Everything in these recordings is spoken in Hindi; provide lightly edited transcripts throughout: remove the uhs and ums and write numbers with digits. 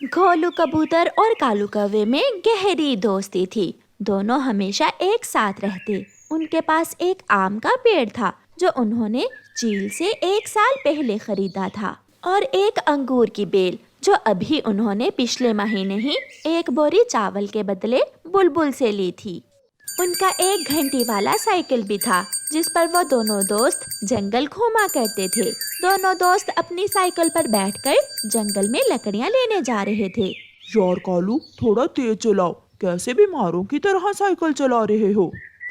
गोलू कबूतर और कालू कौवे में गहरी दोस्ती थी। दोनों हमेशा एक साथ रहते। उनके पास एक आम का पेड़ था जो उन्होंने चील से 1 साल पहले खरीदा था, और एक अंगूर की बेल जो अभी उन्होंने पिछले महीने ही एक बोरी चावल के बदले बुलबुल से ली थी। उनका एक घंटी वाला साइकिल भी था जिस पर वो दोनों दोस्त जंगल घूमा करते थे। दोनों दोस्त अपनी साइकिल पर बैठकर जंगल में लकड़ियां लेने जा रहे थे। यार कालू, थोड़ा तेज चलाओ। कैसे बीमारों की तरह साइकिल चला रहे हो?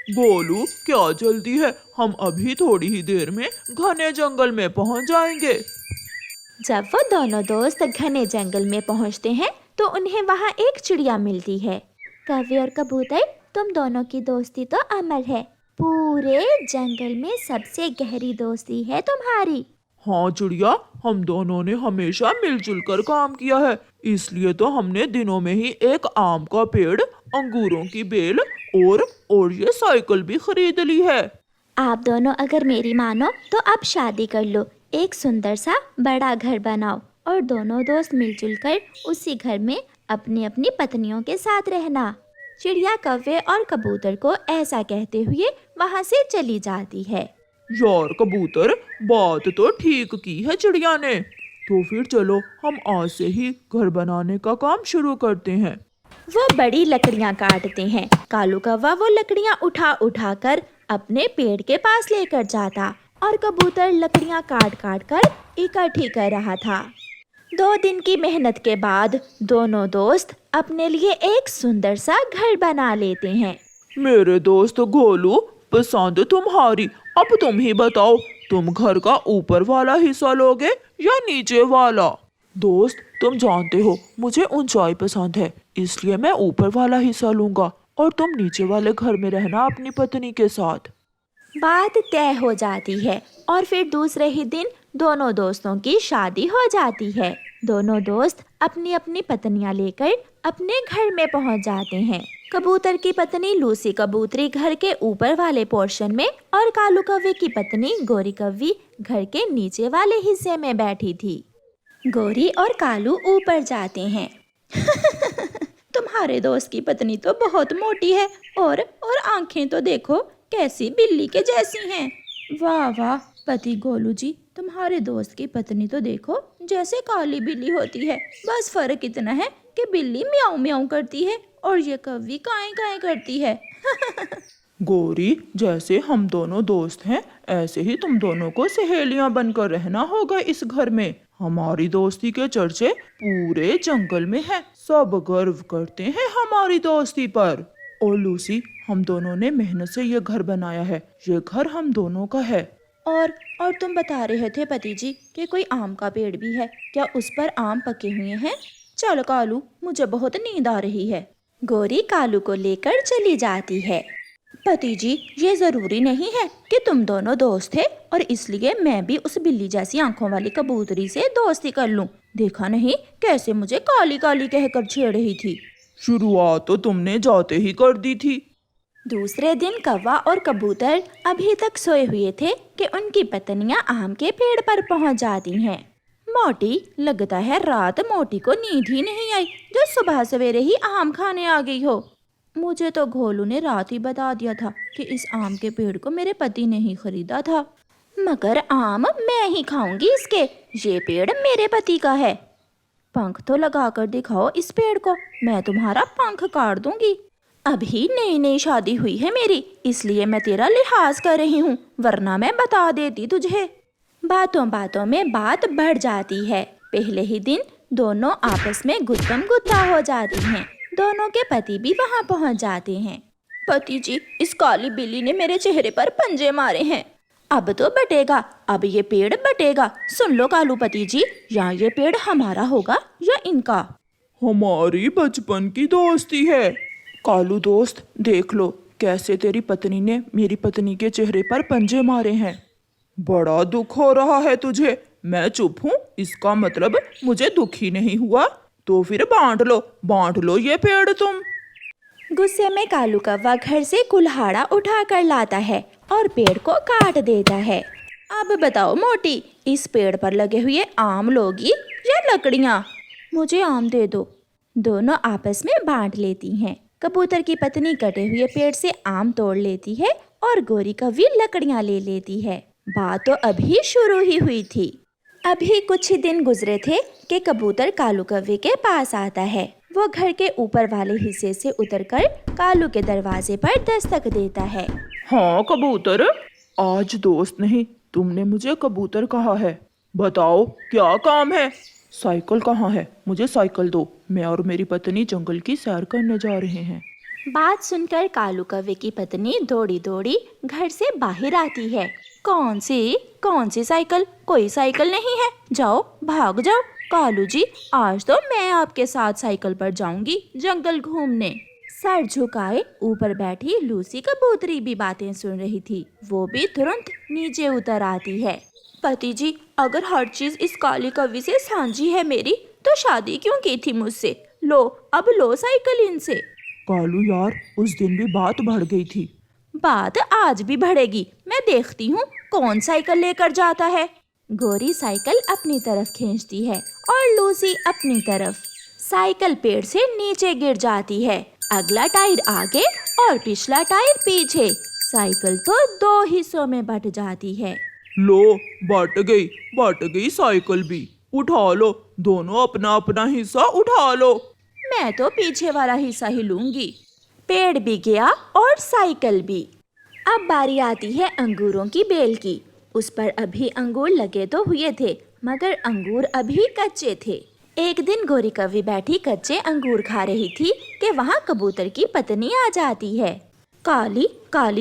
गोलू, क्या जल्दी है? हम अभी थोड़ी ही देर में घने जंगल में पहुंच जाएंगे। जब वो दोनों दोस्त घने जंगल में पहुंचते हैं तो उन्हें वहां एक चिड़िया मिलती है। कौवे और कबूतर, तुम दोनों की दोस्ती तो अमर है। पूरे जंगल में सबसे गहरी दोस्ती है तुम्हारी। हाँ चिड़िया, हम दोनों ने हमेशा मिलजुल कर काम किया है, इसलिए तो हमने दिनों में ही एक आम का पेड़, अंगूरों की बेल और ये साइकिल भी खरीद ली है। आप दोनों अगर मेरी मानो तो अब शादी कर लो, एक सुंदर सा बड़ा घर बनाओ और दोनों दोस्त मिलजुल कर उसी घर में अपनी अपनी पत्नियों के साथ रहना। चिड़िया कौवे और कबूतर को ऐसा कहते हुए वहां से चली जाती है। यार कबूतर, बात तो ठीक की है चिड़िया ने। तो फिर चलो हम आज से ही घर बनाने का काम शुरू करते हैं। वो बड़ी लकड़ियां काटते हैं। कालू कौवा वो लकड़ियां उठा उठा कर अपने पेड़ के पास लेकर जाता और कबूतर लकड़ियां काट काट कर इकट्ठी कर रहा था। 2 दिन की मेहनत के बाद दोनों दोस्त अपने लिए एक सुंदर सा घर बना लेते हैं। मेरे दोस्त गोलू, पसंद तुम्हारी। अब तुम ही बताओ, तुम घर का ऊपर वाला हिस्सा लोगे या नीचे वाला? दोस्त, तुम जानते हो मुझे ऊंचाई पसंद है, इसलिए मैं ऊपर वाला हिस्सा लूंगा और तुम नीचे वाले घर में रहना अपनी पत्नी के साथ। बात तय हो जाती है और फिर दूसरे ही दिन दोनों दोस्तों की शादी हो जाती है। दोनों दोस्त अपनी अपनी पत्नियां लेकर अपने घर में पहुंच जाते हैं। कबूतर की पत्नी लूसी कबूतरी घर के ऊपर वाले पोर्शन में और कालू कौवे की पत्नी गोरी कौवी घर के नीचे वाले हिस्से में बैठी थी। गोरी और कालू ऊपर जाते हैं। तुम्हारे दोस्त की पत्नी तो बहुत मोटी है और आंखें तो देखो कैसी बिल्ली के जैसी हैं। वाह वाह पति गोलू जी, तुम्हारे दोस्त की पत्नी तो देखो जैसे काली बिल्ली होती है, बस फर्क इतना है कि बिल्ली म्याऊं म्याऊं करती है और ये कौवी काएं काएं करती है। गोरी, जैसे हम दोनों दोस्त हैं, ऐसे ही तुम दोनों को सहेलियां बनकर रहना होगा इस घर में। हमारी दोस्ती के चर्चे पूरे जंगल में हैं। सब गर्व करते हैं हमारी दोस्ती पर। और लूसी, हम दोनों ने मेहनत से ये घर बनाया है। ये घर हम दोनों का है। और तुम बता रहे थे पति जी कि कोई आम का पेड़ भी है, क्या उस पर आम पके हुए हैं? चल कालू, मुझे बहुत नींद आ रही है। गोरी कालू को लेकर चली जाती है। पति जी, ये जरूरी नहीं है कि तुम दोनों दोस्त थे और इसलिए मैं भी उस बिल्ली जैसी आंखों वाली कबूतरी से दोस्ती कर लूं। देखा नहीं कैसे मुझे काली काली कहकर छेड़ रही थी। शुरुआत तो तुमने जाते ही कर दी थी। दूसरे दिन कौवा और कबूतर अभी तक सोए हुए थे कि उनकी पत्नियां आम के पेड़ पर पहुंच जाती हैं। मोटी, लगता है रात मोटी को नींद ही नहीं आई जो सुबह सवेरे ही आम खाने आ गई हो। मुझे तो घोलू ने रात ही बता दिया था कि इस आम के पेड़ को मेरे पति ने ही खरीदा था, मगर आम मैं ही खाऊंगी इसके। ये पेड़ मेरे पति का है। पंख तो लगा कर दिखाओ इस पेड़ को, मैं तुम्हारा पंख काट दूंगी। अभी नई नई शादी हुई है मेरी, इसलिए मैं तेरा लिहाज कर रही हूँ, वरना मैं बता देती तुझे। बातों बातों में बात बढ़ जाती है। पहले ही दिन दोनों आपस में गुत्तम गुत्ता हो जाती हैं। दोनों के पति भी वहाँ पहुँच जाते हैं। पति जी, इस काली बिल्ली ने मेरे चेहरे पर पंजे मारे हैं। अब तो बटेगा, अब ये पेड़ बटेगा। सुन लो कालू पति जी, या ये पेड़ हमारा होगा या इनका। हमारी बचपन की दोस्ती है। कालू दोस्त, देख लो कैसे तेरी पत्नी ने मेरी पत्नी के चेहरे पर पंजे मारे हैं। बड़ा दुख हो रहा है तुझे। मैं चुप हूँ, इसका मतलब मुझे दुख ही नहीं हुआ। तो फिर बांट लो ये पेड़ तुम। गुस्से में कालू कौवा घर से कुल्हाड़ा उठा कर लाता है और पेड़ को काट देता है। अब बताओ मोटी, इस पेड़ पर लगे हुए आम लोगी या लकड़ियाँ? मुझे आम दे दो। दोनों आपस में बांट लेती हैं। कबूतर की पत्नी कटे हुए पेड़ से आम तोड़ लेती है और गोरी कौवी लकड़ियां ले लेती है। बात तो अभी शुरू ही हुई थी। अभी कुछ ही दिन गुजरे थे कि कबूतर कालू कौवे के पास आता है। वो घर के ऊपर वाले हिस्से से उतरकर कालू के दरवाजे पर दस्तक देता है। हाँ कबूतर, आज दोस्त नहीं, तुमने मुझे कबूतर कहा है। बताओ क्या काम है? साइकिल कहाँ है? मुझे साइकिल दो, मैं और मेरी पत्नी जंगल की सैर करने जा रहे हैं। बात सुनकर कालू कौवे की पत्नी दौड़ी दौड़ी घर से बाहर आती है। कौन सी साइकिल? कोई साइकिल नहीं है, जाओ भाग जाओ। कालू जी, आज तो मैं आपके साथ साइकिल पर जाऊंगी जंगल घूमने। सर झुकाए ऊपर बैठी लूसी कबूतरी भी बातें सुन रही थी। वो भी तुरंत नीचे उतर आती है। पति जी, अगर हर चीज इस काली कौवी से साझी है मेरी, तो शादी क्यों की थी मुझसे? लो, अब लो साइकिल इनसे। कालू यार, उस दिन भी बात बढ़ गई थी। बात आज भी बढ़ेगी, मैं देखती हूँ कौन साइकिल लेकर जाता है। गोरी साइकिल अपनी तरफ खींचती है और लूसी अपनी तरफ। साइकिल पेड़ से नीचे गिर जाती है। अगला टायर आगे और पिछला टायर पीछे। साइकिल तो दो हिस्सों में बट जाती है। लो, बट गई साइकिल भी। उठा लो, दोनों अपना अपना हिस्सा उठा लो। मैं तो पीछे वाला हिस्सा ही लूंगी। पेड़ भी गया और साइकिल भी। अब बारी आती है अंगूरों की बेल की। उस पर अभी अंगूर लगे तो हुए थे, मगर अंगूर अभी कच्चे थे। एक दिन गोरी कौवी बैठी कच्चे अंगूर खा रही थी कि वहाँ कबूतर की पत्नी आ जाती है। काली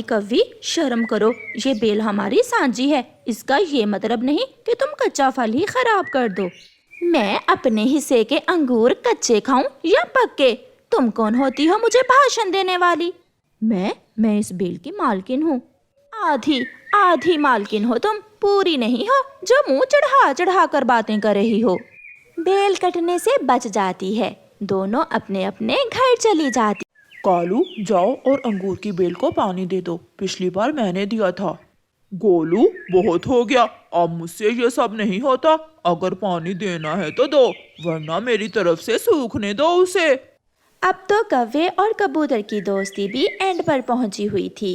कौवी, शर्म करो, ये बेल हमारी सांझी है। इसका ये मतलब नहीं कि तुम कच्चा फल ही खराब कर दो। मैं अपने हिस्से के अंगूर कच्चे खाऊं या पक्के? तुम कौन होती हो मुझे भाषण देने वाली? मैं इस बेल की मालकिन हूँ। आधी मालकिन हो तुम, पूरी नहीं हो जो मुंह चढ़ा चढ़ा कर बातें कर रही हो। बेल कटने से बच जाती है। दोनों अपने अपने घर चली जाती। कालू, जाओ और अंगूर की बेल को पानी दे दो, पिछली बार मैंने दिया था। गोलू, बहुत हो गया, अब मुझसे ये सब नहीं होता। अगर पानी देना है तो दो, वरना मेरी तरफ से सूखने दो उसे। अब तो कौवे और कबूतर की दोस्ती भी एंड पर पहुंची हुई थी।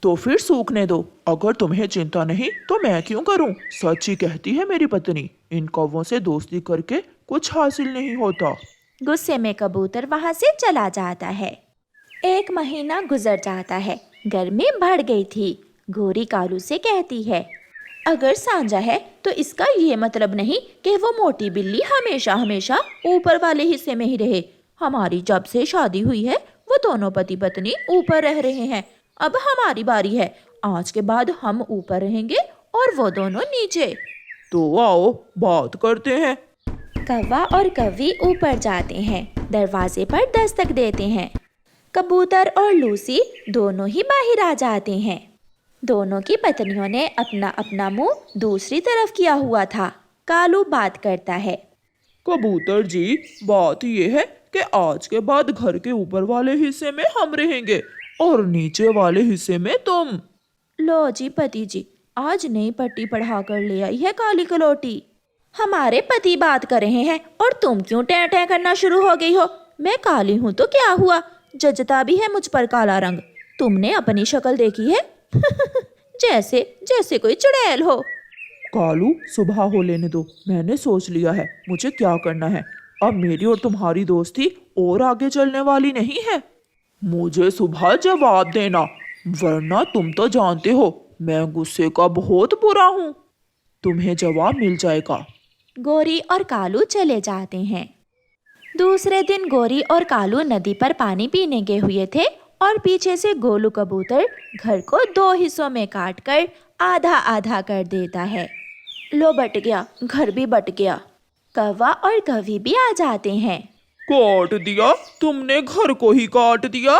तो फिर सूखने दो, अगर तुम्हें चिंता नहीं तो मैं क्यों करूं? सच ही कहती है मेरी पत्नी, इन कौवों से दोस्ती करके कुछ हासिल नहीं होता। गुस्से में कबूतर वहां से चला जाता है। एक महीना गुजर जाता है। गर्मी बढ़ गई थी। गोरी कालू से कहती है, अगर सांझा है तो इसका ये मतलब नहीं कि वो मोटी बिल्ली हमेशा हमेशा ऊपर वाले हिस्से में ही रहे। हमारी जब से शादी हुई है वो दोनों पति पत्नी ऊपर रह रहे हैं। अब हमारी बारी है। आज के बाद हम ऊपर रहेंगे और वो दोनों नीचे। तो आओ बात करते हैं। कौवा और कौवी ऊपर जाते हैं। दरवाजे पर दस्तक देते हैं। कबूतर और लूसी दोनों ही बाहर आ जाते हैं। दोनों की पत्नियों ने अपना अपना मुंह दूसरी तरफ किया हुआ था। कालू बात करता है। कबूतर जी, बात ये है कि आज के बाद घर के ऊपर वाले हिस्से में हम रहेंगे और नीचे वाले हिस्से में तुम। लो जी पति जी, आज नई पट्टी पढ़ा कर ले आई है काली कलोटी। हमारे पति बात कर रहे हैं और तुम क्यों टैं टैं करना शुरू हो गई हो? मैं काली हूँ तो क्या हुआ, जचता भी है मुझ पर काला रंग। तुमने अपनी शक्ल देखी है? जैसे कोई चुड़ैल हो। कालू, सुबह हो लेने दो, मैंने सोच लिया है मुझे क्या करना है। अब मेरी और तुम्हारी दोस्ती और आगे चलने वाली नहीं है। मुझे सुबह जवाब देना, वरना तुम तो जानते हो मैं गुस्से का बहुत बुरा हूँ। तुम्हें जवाब मिल जाएगा। गोरी और कालू चले जाते हैं। दूसरे दिन गोरी और कालू नदी पर पानी पीने गए हुए थे और पीछे से गोलू कबूतर घर को दो हिस्सों में काटकर आधा आधा कर देता है। लो, बट गया, घर भी बट गया। कौवा और कौवी भी आ जाते हैं। काट दिया? तुमने घर को ही काट दिया?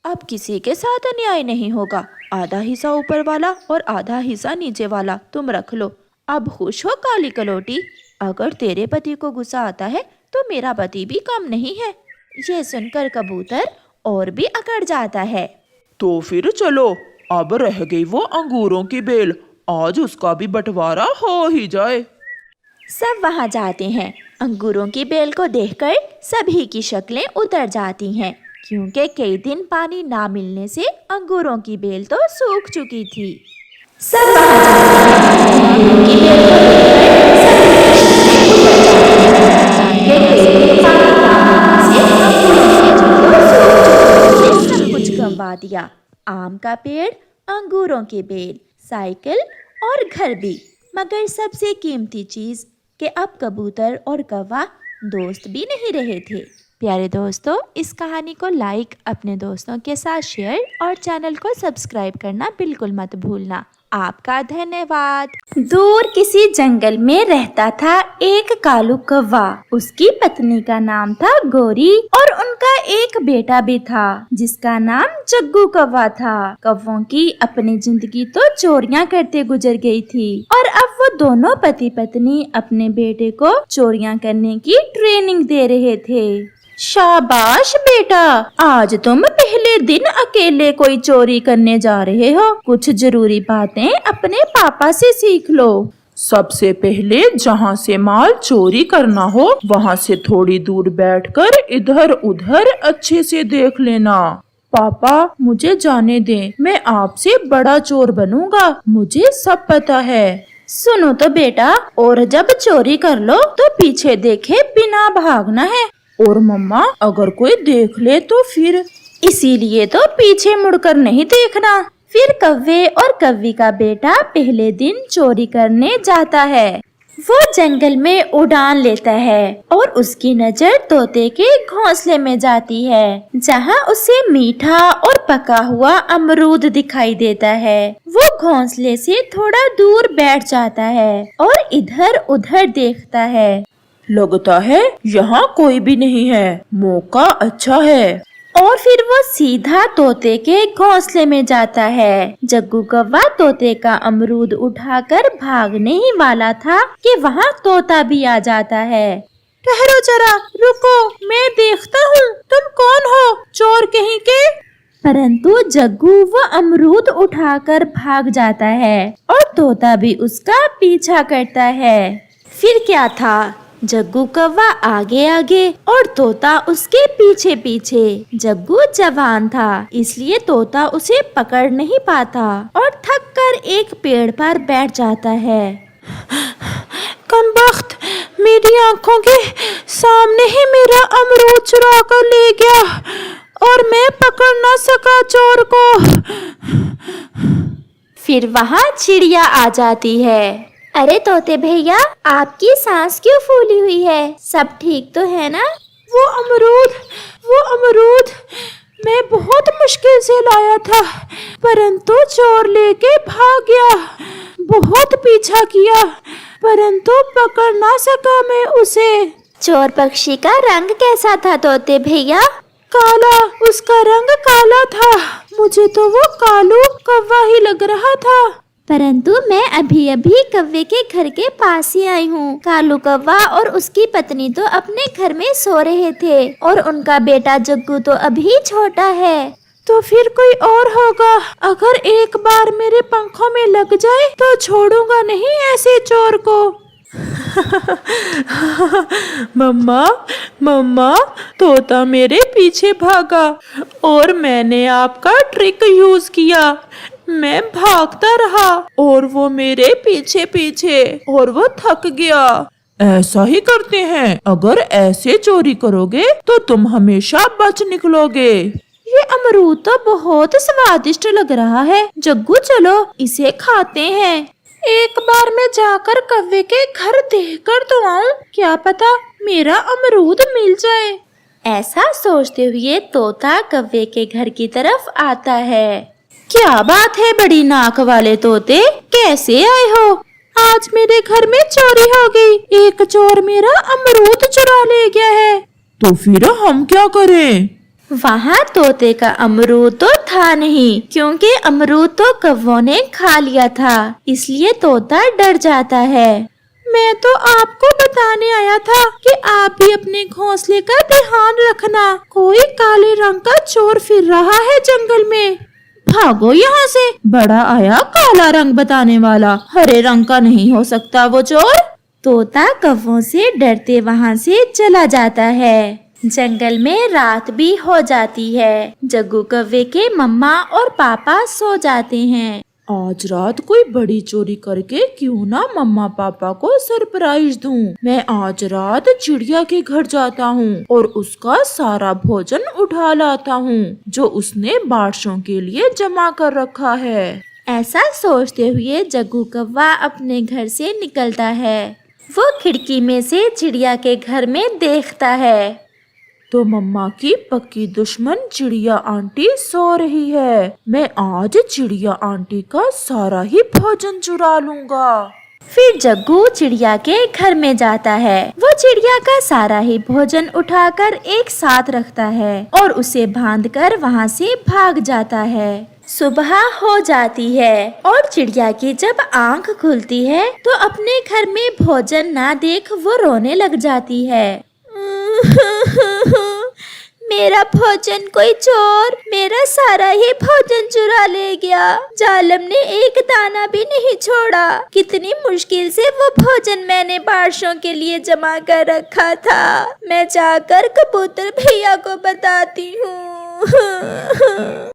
अब किसी के साथ अन्याय नहीं होगा। आधा हिस्सा ऊपर वाला और आधा हिस्सा नीचे वाला तुम रख लो। अब खुश हो काली कलोटी? अगर तेरे पति को गुस्सा आता है तो मेरा पति भी कम नहीं है। ये सुनकर कबूतर और भी अकड़ जाता है। तो फिर चलो, अब रह गई वो अंगूरों की बेल, आज उसका भी बंटवारा हो ही जाए। सब वहाँ जाते हैं। अंगूरों की बेल को देखकर सभी की शक्लें उतर जाती हैं, क्योंकि कई दिन पानी ना मिलने से अंगूरों की बेल तो सूख चुकी थी। सब वहाँ जाते हैं। अंगूरों की बेल को देखकर सब कुछ गंवा दिया। आम का पेड़, अंगूरों की बेल, साइकिल और घर भी, मगर सबसे कीमती चीज कि अब कबूतर और कौवा दोस्त भी नहीं रहे थे। प्यारे दोस्तों, इस कहानी को लाइक, अपने दोस्तों के साथ शेयर और चैनल को सब्सक्राइब करना बिल्कुल मत भूलना। आपका धन्यवाद। दूर किसी जंगल में रहता था एक कालू कौवा। उसकी पत्नी का नाम था गौरी और उनका एक बेटा भी था जिसका नाम जग्गू कौवा था। कौवों की अपनी जिंदगी तो चोरियां करते गुजर गई थी और अब वो दोनों पति पत्नी अपने बेटे को चोरियां करने की ट्रेनिंग दे रहे थे। शाबाश बेटा, आज तुम पहले दिन अकेले कोई चोरी करने जा रहे हो। कुछ जरूरी बातें अपने पापा से सीख लो। सबसे पहले जहाँ से माल चोरी करना हो वहाँ से थोड़ी दूर बैठकर इधर उधर अच्छे से देख लेना। पापा मुझे जाने दें, मैं आपसे बड़ा चोर बनूंगा, मुझे सब पता है। सुनो तो बेटा, और जब चोरी कर लो तो पीछे देखे बिना भागना है। और मम्मा, अगर कोई देख ले तो फिर? इसीलिए तो पीछे मुड़कर नहीं देखना। फिर कौवे और कौवी का बेटा पहले दिन चोरी करने जाता है। वो जंगल में उड़ान लेता है और उसकी नजर तोते के घोंसले में जाती है, जहाँ उसे मीठा और पका हुआ अमरूद दिखाई देता है। वो घोंसले से थोड़ा दूर बैठ जाता है और इधर उधर देखता है। लगता है यहाँ कोई भी नहीं है, मौका अच्छा है। और फिर वो सीधा तोते के घोंसले में जाता है। जग्गू कौवा तोते का अमरूद उठाकर भागने ही वाला था कि वहाँ तोता भी आ जाता है। ठहरो जरा, रुको, मैं देखता हूँ तुम कौन हो, चोर कहीं के। परंतु जग्गू वो अमरूद उठाकर भाग जाता है और तोता भी उसका पीछा करता है। फिर क्या था, जग्गू कौवा आगे आगे और तोता उसके पीछे पीछे। जग्गू जवान था, इसलिए तोता उसे पकड़ नहीं पाता और थक कर एक पेड़ पर बैठ जाता है। कमबख्त, मेरी आंखों के सामने ही मेरा अमरूद चुरा कर ले गया और मैं पकड़ न सका चोर को। फिर वहाँ चिड़िया आ जाती है। अरे तोते भैया, आपकी सांस क्यों फूली हुई है? सब ठीक तो है ना? वो अमरूद मैं बहुत मुश्किल से लाया था, परंतु चोर लेके भाग गया। बहुत पीछा किया, परंतु पकड़ ना सका मैं उसे। चोर पक्षी का रंग कैसा था तोते भैया? काला, उसका रंग काला था। मुझे तो वो कालू कौवा ही लग रहा था। परंतु मैं अभी अभी कौवे के घर के पास ही आई हूँ। कालू कौवा और उसकी पत्नी तो अपने घर में सो रहे थे और उनका बेटा जग्गू तो अभी छोटा है। तो फिर कोई और होगा। अगर एक बार मेरे पंखों में लग जाए तो छोड़ूंगा नहीं ऐसे चोर को। मम्मा, तोता मेरे पीछे भागा और मैंने आपका ट्रिक यूज किया। मैं भागता रहा और वो मेरे पीछे पीछे और वो थक गया। ऐसा ही करते हैं, अगर ऐसे चोरी करोगे तो तुम हमेशा बच निकलोगे। ये अमरूद तो बहुत स्वादिष्ट लग रहा है। जग्गू चलो इसे खाते हैं। एक बार मैं जाकर कौवे के घर देख कर तो आऊं, क्या पता मेरा अमरूद मिल जाए। ऐसा सोचते हुए तोता कौवे के घर की तरफ आता है। क्या बात है बड़ी नाक वाले तोते, कैसे आए हो? आज मेरे घर में चोरी हो गई, एक चोर मेरा अमरूद चुरा ले गया है। तो फिर हम क्या करें? वहाँ तोते का अमरूद तो था नहीं, क्योंकि अमरूद तो कौवों ने खा लिया था, इसलिए तोता डर जाता है। मैं तो आपको बताने आया था कि आप भी अपने घोंसले का ध्यान रखना। कोई काले रंग का चोर फिर रहा है जंगल में। भागो यहाँ से, बड़ा आया काला रंग बताने वाला, हरे रंग का नहीं हो सकता वो चोर। तोता कौवों से डरते वहाँ से चला जाता है। जंगल में रात भी हो जाती है। जग्गू कौवे के मम्मा और पापा सो जाते हैं। आज रात कोई बड़ी चोरी करके क्यों ना मम्मा पापा को सरप्राइज दूं। मैं आज रात चिड़िया के घर जाता हूँ और उसका सारा भोजन उठा लाता हूँ जो उसने बारिशों के लिए जमा कर रखा है। ऐसा सोचते हुए जग्गू कौवा अपने घर से निकलता है। वो खिड़की में से चिड़िया के घर में देखता है तो मम्मा की पक्की दुश्मन चिड़िया आंटी सो रही है। मैं आज चिड़िया आंटी का सारा ही भोजन चुरा लूंगा। फिर जग्गू चिड़िया के घर में जाता है। वो चिड़िया का सारा ही भोजन उठाकर एक साथ रखता है और उसे बांधकर वहाँ से भाग जाता है। सुबह हो जाती है और चिड़िया की जब आंख खुलती है तो अपने घर में भोजन ना देख वो रोने लग जाती है। मेरा भोजन कोई चोर मेरा सारा ही भोजन चुरा ले गया। जालिम ने एक दाना भी नहीं छोड़ा। कितनी मुश्किल से वो भोजन मैंने बारिशों के लिए जमा कर रखा था। मैं जाकर कबूतर भैया को बताती हूँ।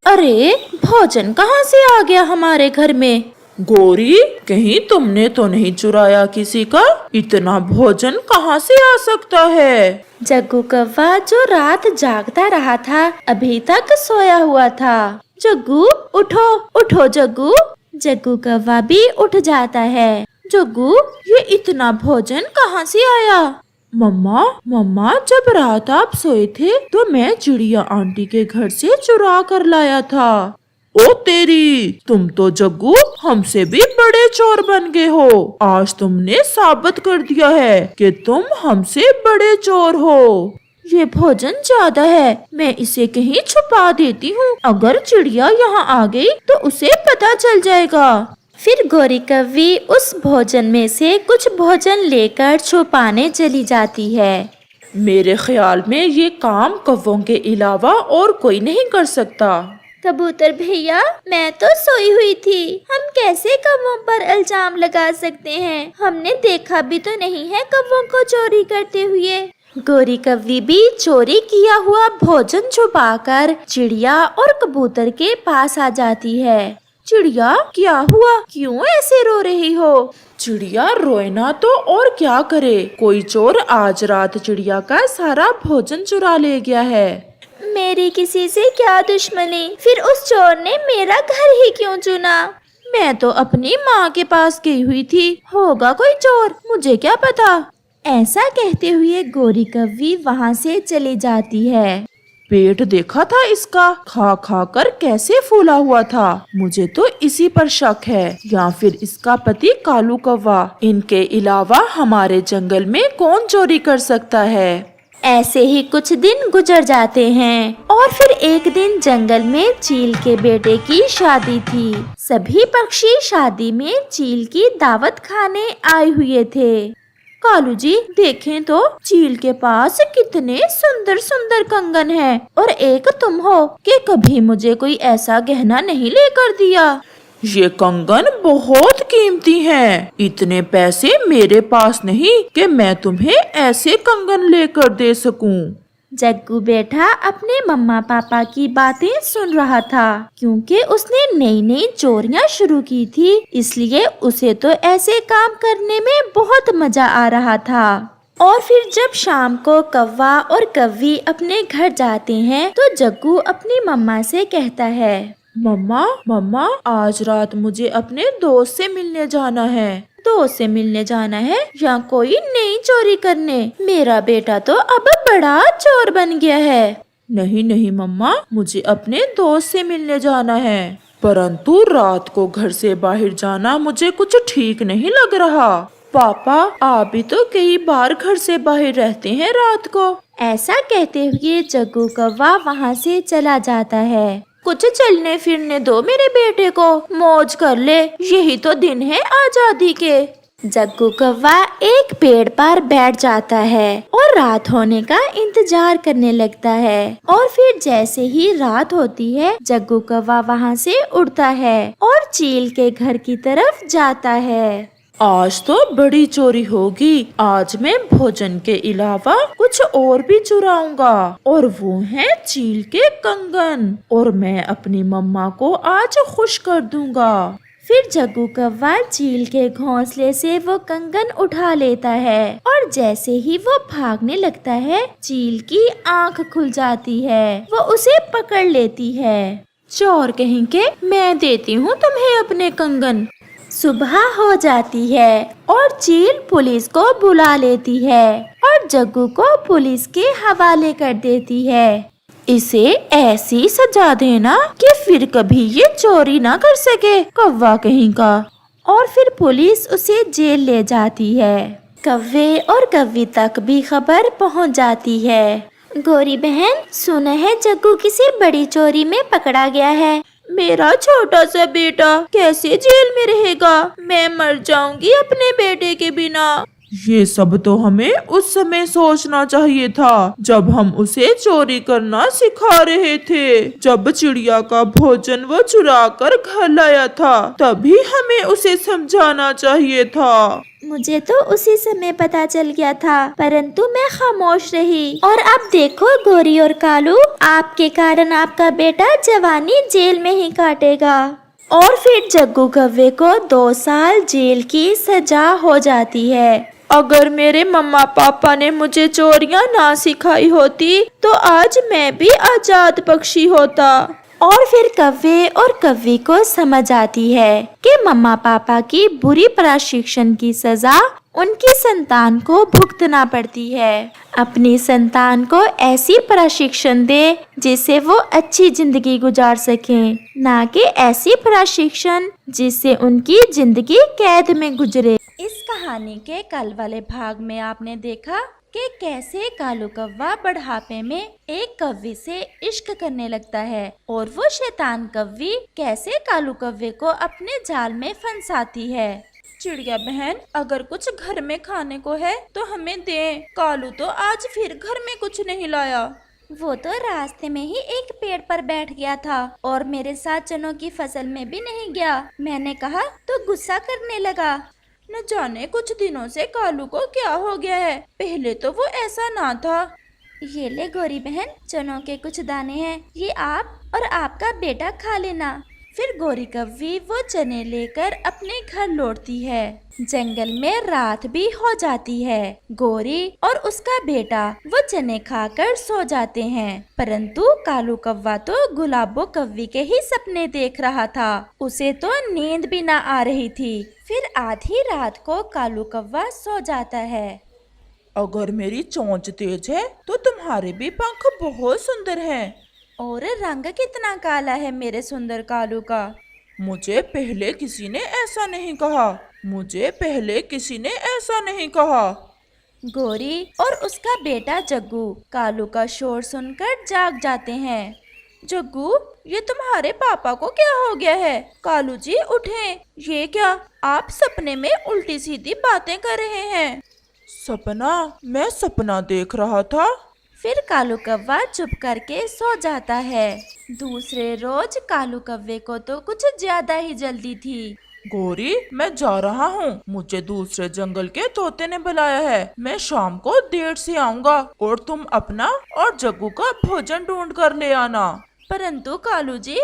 अरे भोजन कहाँ से आ गया हमारे घर में? गोरी, कहीं तुमने तो नहीं चुराया किसी का? इतना भोजन कहाँ से आ सकता है? जग्गू कौवा जो रात जागता रहा था अभी तक सोया हुआ था। जग्गू उठो उठो जग्गू। जग्गू कौवा भी उठ जाता है। जग्गू, ये इतना भोजन कहाँ से आया? मम्मा जब रात आप सोए थे तो मैं चिड़िया आंटी के घर से चुरा कर लाया था। ओ तेरी, तुम तो जग्गू हमसे भी बड़े चोर बन गए हो। आज तुमने साबित कर दिया है कि तुम हमसे बड़े चोर हो। ये भोजन ज्यादा है, मैं इसे कहीं छुपा देती हूँ। अगर चिड़िया यहाँ आ गई तो उसे पता चल जाएगा। फिर गोरी कौवी उस भोजन में से कुछ भोजन लेकर छुपाने चली जाती है। मेरे ख्याल में ये काम कौवों के अलावा और कोई नहीं कर सकता। कबूतर भैया, मैं तो सोई हुई थी। हम कैसे कौवों पर इल्जाम लगा सकते हैं? हमने देखा भी तो नहीं है कौवों को चोरी करते हुए। गोरी कौवी भी चोरी किया हुआ भोजन छुपाकर चिड़िया और कबूतर के पास आ जाती है। चिड़िया, क्या हुआ? क्यों ऐसे रो रही हो? चिड़िया रोए ना तो और क्या करे। कोई चोर आज रात चिड़िया का सारा भोजन चुरा ले गया है। मेरी किसी से क्या दुश्मनी? फिर उस चोर ने मेरा घर ही क्यों चुना? मैं तो अपनी माँ के पास गई हुई थी। होगा कोई चोर, मुझे क्या पता। ऐसा कहते हुए गोरी कौवी वहाँ से चली जाती है। पेट देखा था इसका, खा खा कर कैसे फूला हुआ था। मुझे तो इसी पर शक है, या फिर इसका पति कालू कौवा। इनके अलावा हमारे जंगल में कौन चोरी कर सकता है? ऐसे ही कुछ दिन गुजर जाते हैं और फिर एक दिन जंगल में चील के बेटे की शादी थी। सभी पक्षी शादी में चील की दावत खाने आए हुए थे। कालू जी, देखें तो चील के पास कितने सुंदर सुंदर कंगन हैं और एक तुम हो कि कभी मुझे कोई ऐसा गहना नहीं लेकर दिया। ये कंगन बहुत कीमती हैं। इतने पैसे मेरे पास नहीं कि मैं तुम्हें ऐसे कंगन लेकर दे सकूं। जग्गू बेटा अपने मम्मा पापा की बातें सुन रहा था। क्योंकि उसने नई नई चोरियां शुरू की थी, इसलिए उसे तो ऐसे काम करने में बहुत मजा आ रहा था। और फिर जब शाम को कौवा और कौवी अपने घर जाते हैं तो जग्गू अपनी मम्मा से कहता है, मम्मा आज रात मुझे अपने दोस्त से मिलने जाना है। दोस्त से मिलने जाना है या कोई नई चोरी करने? मेरा बेटा तो अब बड़ा चोर बन गया है। नहीं मम्मा, मुझे अपने दोस्त से मिलने जाना है। परंतु रात को घर से बाहर जाना मुझे कुछ ठीक नहीं लग रहा। पापा, आप भी तो कई बार घर से बाहर रहते हैं रात को। ऐसा कहते हुए जग्गू कौवा वहाँ से चला जाता है। कुछ चलने फिरने दो मेरे बेटे को, मौज कर ले, यही तो दिन है आजादी के। जग्गू कौवा एक पेड़ पर बैठ जाता है और रात होने का इंतजार करने लगता है। और फिर जैसे ही रात होती है जग्गू कौवा वहाँ से उड़ता है और चील के घर की तरफ जाता है। आज तो बड़ी चोरी होगी। आज मैं भोजन के अलावा कुछ और भी चुराऊंगा, और वो है चील के कंगन, और मैं अपनी मम्मा को आज खुश कर दूंगा। फिर जग्गू कौवा चील के घोंसले से वो कंगन उठा लेता है, और जैसे ही वो भागने लगता है चील की आंख खुल जाती है। वो उसे पकड़ लेती है। चोर कहीं के, मैं देती हूँ तुम्हें अपने कंगन। सुबह हो जाती है और चील पुलिस को बुला लेती है और जग्गू को पुलिस के हवाले कर देती है। इसे ऐसी सजा देना कि फिर कभी ये चोरी ना कर सके, कौवा कहीं का। और फिर पुलिस उसे जेल ले जाती है। कौवे और कौवी तक भी खबर पहुंच जाती है। गोरी बहन, सुना है जग्गू किसी बड़ी चोरी में पकड़ा गया है। मेरा छोटा सा बेटा कैसे जेल में रहेगा? मैं मर जाऊंगी अपने बेटे के बिना। ये सब तो हमें उस समय सोचना चाहिए था, जब हम उसे चोरी करना सिखा रहे थे। जब चिड़िया का भोजन वो चुरा कर घर लाया था, तभी हमें उसे समझाना चाहिए था। मुझे तो उसी समय पता चल गया था, परंतु मैं खामोश रही। और अब देखो गोरी और कालू, आपके कारण आपका बेटा जवानी जेल में ही काटेगा। और फिर जग्गू कौवे को 2 साल जेल की सजा हो जाती है। अगर मेरे मम्मा पापा ने मुझे चोरियां ना सिखाई होती तो आज मैं भी आजाद पक्षी होता। और फिर कौवे और कौवी को समझ आती है कि मम्मा पापा की बुरी प्रशिक्षण की सजा उनकी संतान को भुगतना पड़ती है। अपनी संतान को ऐसी प्रशिक्षण दे जिससे वो अच्छी जिंदगी गुजार सकें, ना कि ऐसी प्रशिक्षण जिससे उनकी जिंदगी कैद में गुजरे। इस कहानी के कल वाले भाग में आपने देखा कि कैसे कालू कौवा बुढ़ापे में एक कौवी से इश्क करने लगता है, और वो शैतान कौवी कैसे कालू कौवे को अपने जाल में फंसाती है। चिड़िया बहन, अगर कुछ घर में खाने को है तो हमें दे। कालू तो आज फिर घर में कुछ नहीं लाया। वो तो रास्ते में ही एक पेड़ पर बैठ गया था और मेरे साथ चनों की फसल में भी नहीं गया। मैंने कहा तो गुस्सा करने लगा। न जाने कुछ दिनों से कालू को क्या हो गया है, पहले तो वो ऐसा ना था। ये ले गोरी बहन, चनों के कुछ दाने हैं, ये आप और आपका बेटा खा लेना। फिर गोरी कौवी वो चने लेकर अपने घर लौटती है। जंगल में रात भी हो जाती है। गोरी और उसका बेटा वो चने खाकर सो जाते हैं, परंतु कालू कौवा तो गुलाबो कौवी के ही सपने देख रहा था। उसे तो नींद भी ना आ रही थी। फिर आधी रात को कालू कौवा सो जाता है। अगर मेरी चोंच तेज है तो तुम्हारे भी पंख बहुत सुंदर हैं। और रंग कितना काला है मेरे सुंदर कालू का। मुझे पहले किसी ने ऐसा नहीं कहा। मुझे पहले किसी ने ऐसा नहीं कहा। गोरी और उसका बेटा जग्गू कालू का शोर सुनकर जाग जाते हैं। जग्गू, ये तुम्हारे पापा को क्या हो गया है? कालू जी उठें। ये क्या, आप सपने में उल्टी सीधी बातें कर रहे हैं? सपना? मैं सपना देख रहा था। फिर कालू कौवा चुप करके सो जाता है। दूसरे रोज कालू कौवे को तो कुछ ज्यादा ही जल्दी थी। गोरी, मैं जा रहा हूँ। मुझे दूसरे जंगल के तोते ने बुलाया है। मैं शाम को देर से आऊँगा और तुम अपना और जग्गू का भोजन ढूंढ कर ले आना। परंतु कालू जी,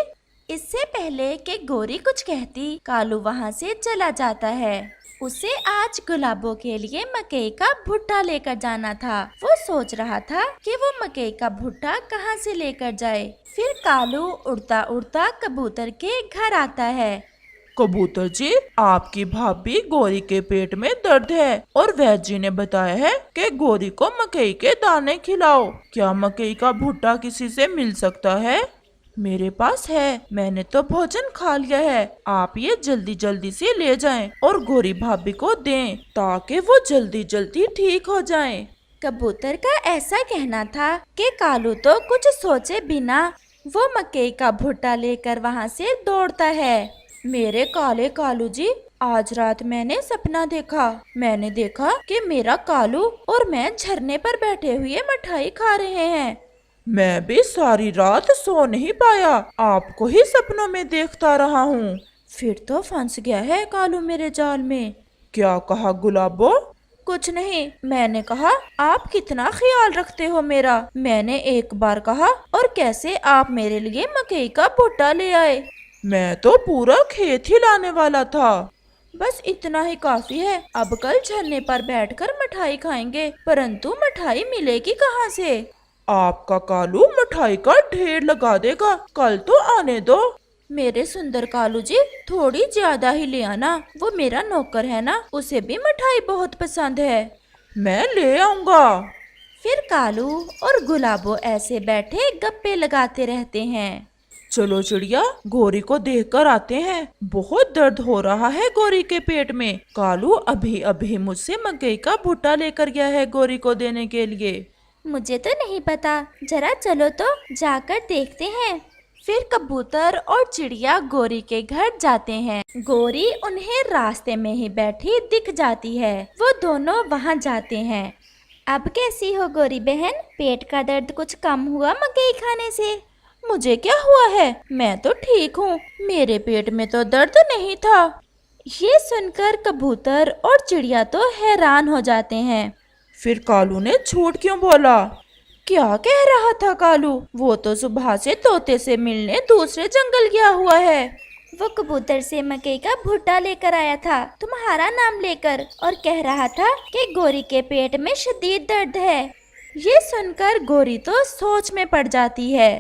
इससे पहले कि गोरी कुछ कहती, कालू वहाँ से चला जाता है। उसे आज गुलाबों के लिए मकई का भुट्टा लेकर जाना था। वो सोच रहा था कि वो मकई का भुट्टा कहाँ से लेकर जाए। फिर कालू उड़ता उड़ता कबूतर के घर आता है। कबूतर जी, आपकी भाभी गोरी के पेट में दर्द है और वैद्य जी ने बताया है कि गोरी को मकई के दाने खिलाओ। क्या मकई का भुट्टा किसी से मिल सकता है? मेरे पास है, मैंने तो भोजन खा लिया है। आप ये जल्दी जल्दी से ले जाएं और गोरी भाभी को दें ताकि वो जल्दी जल्दी ठीक हो जाएं। कबूतर का ऐसा कहना था कि कालू तो कुछ सोचे बिना वो मकई का भुट्टा लेकर वहाँ से दौड़ता है। मेरे काले कालू जी, आज रात मैंने सपना देखा। मैंने देखा कि मेरा कालू और मैं झरने पर बैठे हुए मिठाई खा रहे हैं। मैं भी सारी रात सो नहीं पाया, आपको ही सपनों में देखता रहा हूँ। फिर तो फंस गया है कालू मेरे जाल में। क्या कहा गुलाबो? कुछ नहीं, मैंने कहा आप कितना ख्याल रखते हो मेरा। मैंने एक बार कहा और कैसे आप मेरे लिए मकई का भुट्टा ले आए। मैं तो पूरा खेत ही लाने वाला था। बस इतना ही काफी है। अब कल झरने पर बैठकर मिठाई खाएंगे, परंतु मिठाई मिलेगी कहाँ से? आपका कालू मिठाई का ढेर लगा देगा, कल तो आने दो। मेरे सुंदर कालू जी, थोड़ी ज्यादा ही ले आना। वो मेरा नौकर है ना, उसे भी मिठाई बहुत पसंद है। मैं ले आऊंगा। फिर कालू और गुलाबो ऐसे बैठे गप्पे लगाते रहते हैं। चलो चिड़िया, गोरी को देखकर आते हैं। बहुत दर्द हो रहा है गोरी के पेट में। कालू अभी अभी मुझसे मकई का भुट्टा लेकर गया है गोरी को देने के लिए। मुझे तो नहीं पता, जरा चलो तो जाकर देखते हैं। फिर कबूतर और चिड़िया गोरी के घर जाते हैं। गोरी उन्हें रास्ते में ही बैठी दिख जाती है। वो दोनों वहाँ जाते हैं। अब कैसी हो गोरी बहन? पेट का दर्द कुछ कम हुआ मकई खाने से? मुझे क्या हुआ है, मैं तो ठीक हूँ। मेरे पेट में तो दर्द नहीं था। ये सुनकर कबूतर और चिड़िया तो हैरान हो जाते हैं। फिर कालू ने झूठ क्यों बोला? क्या कह रहा था कालू? वो तो सुबह से तोते से मिलने दूसरे जंगल गया हुआ है। वो कबूतर से मकई का भुट्टा लेकर आया था तुम्हारा नाम लेकर, और कह रहा था कि गोरी के पेट में शदीद दर्द है। ये सुनकर गोरी तो सोच में पड़ जाती है।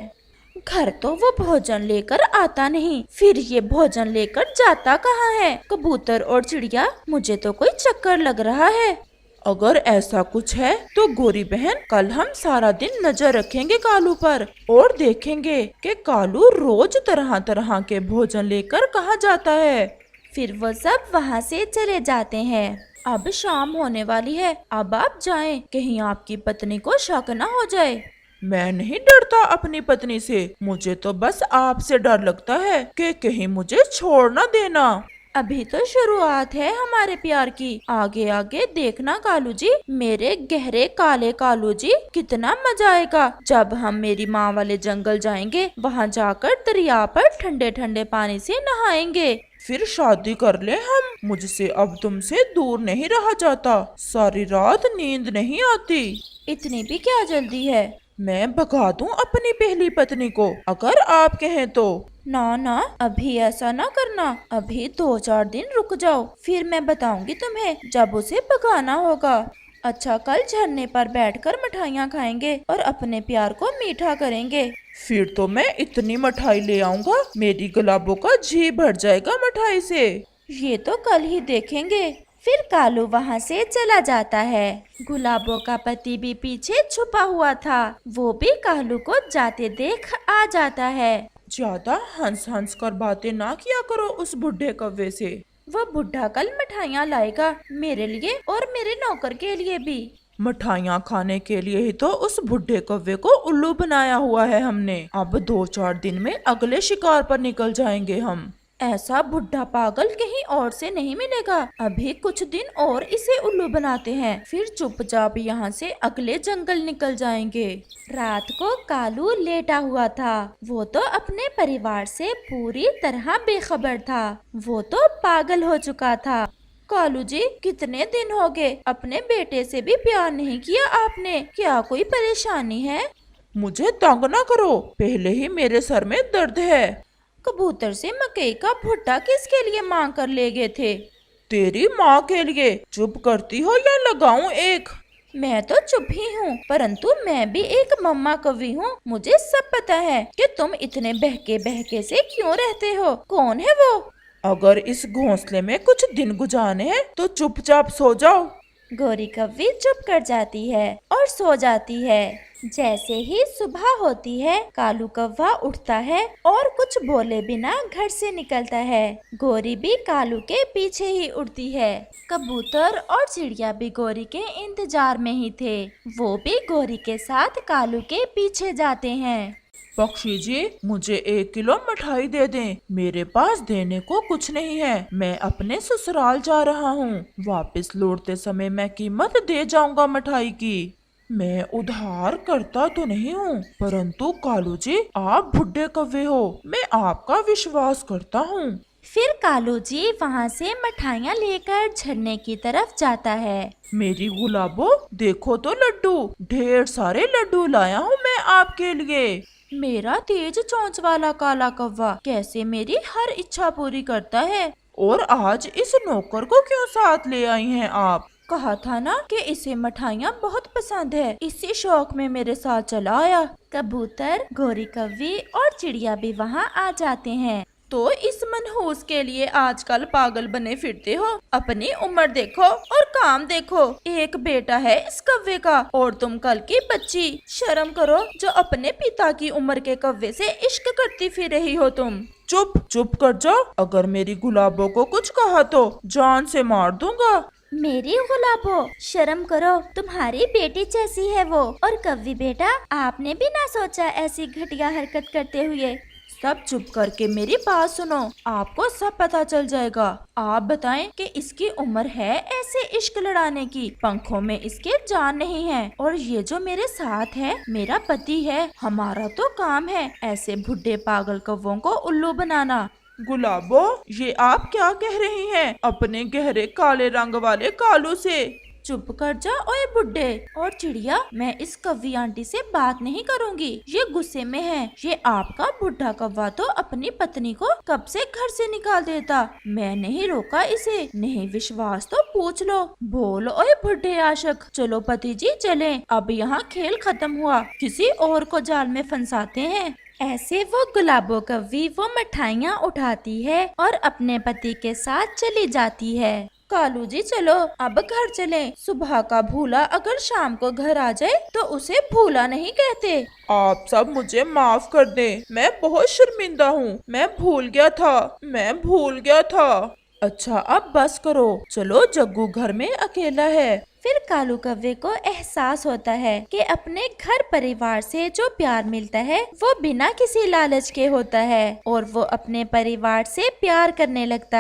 घर तो वो भोजन लेकर आता नहीं, फिर ये भोजन लेकर जाता कहाँ है? कबूतर और चिड़िया, मुझे तो कोई चक्कर लग रहा है। अगर ऐसा कुछ है तो गोरी बहन, कल हम सारा दिन नजर रखेंगे कालू पर और देखेंगे कि कालू रोज तरह तरह के भोजन लेकर कहाँ जाता है। फिर वो सब वहाँ से चले जाते हैं। अब शाम होने वाली है, अब आप जाएं, कहीं आपकी पत्नी को शक न हो जाए। मैं नहीं डरता अपनी पत्नी से, मुझे तो बस आपसे डर लगता है कि कहीं मुझे छोड़ न देना। अभी तो शुरुआत है हमारे प्यार की, आगे आगे देखना कालू जी, मेरे गहरे काले कालू जी। कितना मजा आएगा जब हम मेरी माँ वाले जंगल जाएंगे, वहाँ जाकर दरिया पर ठंडे ठंडे पानी से नहाएंगे। फिर शादी कर ले हम। मुझसे अब तुमसे दूर नहीं रहा जाता, सारी रात नींद नहीं आती। इतनी भी क्या जल्दी है? मैं भगा दूं अपनी पहली पत्नी को, अगर आप कहें तो। ना ना, अभी ऐसा ना करना। अभी 2-4 दिन रुक जाओ, फिर मैं बताऊंगी तुम्हें जब उसे भगाना होगा। अच्छा, कल झरने पर बैठकर मिठाइयाँ खाएंगे और अपने प्यार को मीठा करेंगे। फिर तो मैं इतनी मिठाई ले आऊंगा, मेरी गुलाबों का जी भर जाएगा मिठाई से। ये तो कल ही देखेंगे। फिर कालू वहाँ से चला जाता है। गुलाबों का पति भी पीछे छुपा हुआ था, वो भी कालू को जाते देख आ जाता है। ज्यादा हंस हंस कर बातें ना किया करो उस बुढ़े कव्वे से। वो बुढ़ा कल मिठाइयाँ लाएगा, मेरे लिए और मेरे नौकर के लिए भी। मिठाइयाँ खाने के लिए ही तो उस बुढ़े कव्वे को उल्लू बनाया हुआ है हमने। अब 2-4 दिन में अगले शिकार पर निकल जाएंगे हम। ऐसा बुढ़ा पागल कहीं और से नहीं मिलेगा। अभी कुछ दिन और इसे उल्लू बनाते हैं, फिर चुपचाप यहाँ से अगले जंगल निकल जाएंगे। रात को कालू लेटा हुआ था। वो तो अपने परिवार से पूरी तरह बेखबर था। वो तो पागल हो चुका था। कालू जी, कितने दिन हो गए, अपने बेटे से भी प्यार नहीं किया आपने, क्या कोई परेशानी है? मुझे तंग ना करो, पहले ही मेरे सर में दर्द है। कबूतर से मकई का भुट्टा किसके लिए मांग कर ले गए थे? तेरी माँ के लिए। चुप करती हो या लगाऊं एक? मैं तो चुप ही हूँ, परंतु मैं भी एक मम्मा कवि हूँ। मुझे सब पता है कि तुम इतने बहके बहके से क्यों रहते हो। कौन है वो? अगर इस घोंसले में कुछ दिन गुजारने हैं तो चुपचाप सो जाओ। गोरी कव्वी चुप कर जाती है और सो जाती है। जैसे ही सुबह होती है, कालू कौवा उठता है और कुछ बोले बिना घर से निकलता है। गोरी भी कालू के पीछे ही उड़ती है। कबूतर और चिड़िया भी गोरी के इंतजार में ही थे। वो भी गोरी के साथ कालू के पीछे जाते हैं। पक्षी जी, मुझे 1 किलो मिठाई दे दें। मेरे पास देने को कुछ नहीं है, मैं अपने ससुराल जा रहा हूँ। वापस लौटते समय मैं कीमत दे जाऊंगा मिठाई की। मैं उधार करता तो नहीं हूँ, परंतु कालू जी, आप बुढ़े कव्वे हो, मैं आपका विश्वास करता हूँ। फिर कालू जी वहाँ से मिठाइयाँ लेकर झरने की तरफ जाता है। मेरी गुलाबो, देखो तो लड्डू, ढेर सारे लड्डू लाया हूँ मैं आपके लिए। मेरा तेज चोंच वाला काला कौवा कैसे मेरी हर इच्छा पूरी करता है। और आज इस नौकर को क्यों साथ ले आई हैं आप? कहा था ना कि इसे मिठाइयाँ बहुत पसंद है, इसी शौक में मेरे साथ चला आया। कबूतर, गोरी कव्वी और चिड़िया भी वहाँ आ जाते हैं। तो इस मनहूस के लिए आजकल पागल बने फिरते हो? अपनी उम्र देखो और काम देखो। एक बेटा है इस कव्वे का और तुम कल की बच्ची। शर्म करो जो अपने पिता की उम्र के कव्वे से इश्क करती फिर रही हो तुम। चुप चुप कर जाओ, अगर मेरी गुलाबो को कुछ कहा तो जान से मार दूंगा। मेरी गुलाबो, शर्म करो, तुम्हारी बेटी जैसी है वो। और कव्वी बेटा, आपने भी ना सोचा ऐसी घटिया हरकत करते हुए। सब चुप करके मेरी बात सुनो, आपको सब पता चल जाएगा। आप बताएं कि इसकी उम्र है ऐसे इश्क लड़ाने की? पंखों में इसके जान नहीं है। और ये जो मेरे साथ है मेरा पति है। हमारा तो काम है ऐसे बुढ़े पागल कौवों को उल्लू बनाना। गुलाबो, ये आप क्या कह रही हैं अपने गहरे काले रंग वाले कालू से? चुप कर जा ओए बुड्ढे। और चिड़िया, मैं इस कव्वी आंटी से बात नहीं करूंगी, ये गुस्से में है। ये आपका बुढ़ा कौवा तो अपनी पत्नी को कब से घर से निकाल देता, मैं नहीं रोका इसे। नहीं विश्वास तो पूछ लो। बोल ओए बुढ़े आशिक। चलो पति जी चलें, अब यहाँ खेल खत्म हुआ, किसी और को जाल में फंसाते हैं। ऐसे वो गुलाबो कव्वी वो मिठाइयाँ उठाती है और अपने पति के साथ चली जाती है। कालू जी चलो अब घर चलें। सुबह का भूला अगर शाम को घर आ जाए तो उसे भूला नहीं कहते। आप सब मुझे माफ कर दें, मैं बहुत शर्मिंदा हूँ। मैं भूल गया था। अच्छा अब बस करो, चलो जग्गू घर में अकेला है। फिर कालू कव्वे को एहसास होता है कि अपने घर परिवार से जो प्यार मिलता है वो बिना किसी लालच के होता है और वो अपने परिवार से प्यार करने लगता